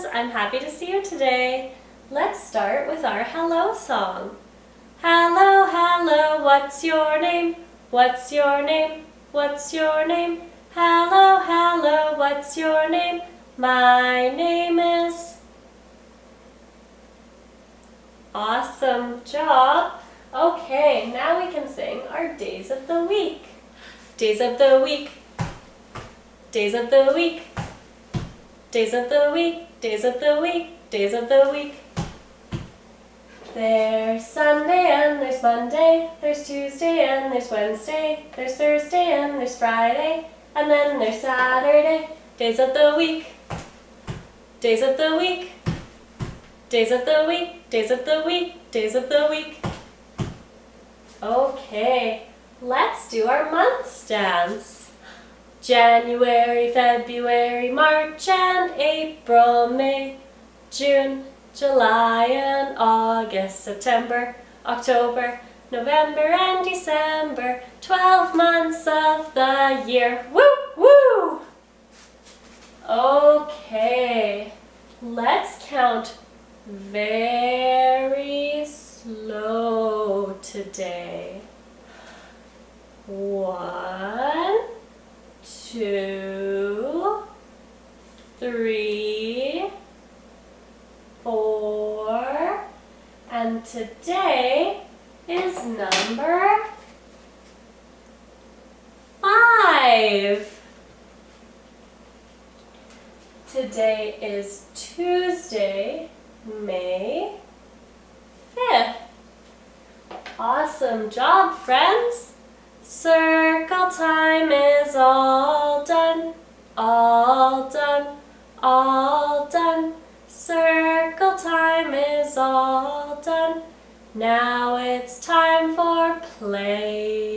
friends! I'm happy to see you today. Let's start with our hello song. Hello, hello, what's your name? What's your name? What's your name? Hello, hello, what's your name? My name is... Awesome job! Okay, now we can sing our days of the week. Days of the week. Days of the week. Days of the week. Days of the week. Days of the week. There's Sunday and there's Monday. There's Tuesday and there's Wednesday. There's Thursday and there's Friday. And then there's Saturday. Days of the week. Days of the week. Days of the week. Days of the week. Days of the week. Okay, let's do our months dance. January, February, March and April, May, June, July and August, September, October, November and December, 12 months of the year. Woo, woo! Okay, let's count very slow today. 1, 2, 3, 4, and today is number 5. Today is Tuesday, May 5th. Awesome job, friends! Circle time is all done, all done, all done. Circle time is all done. Now it's time for play.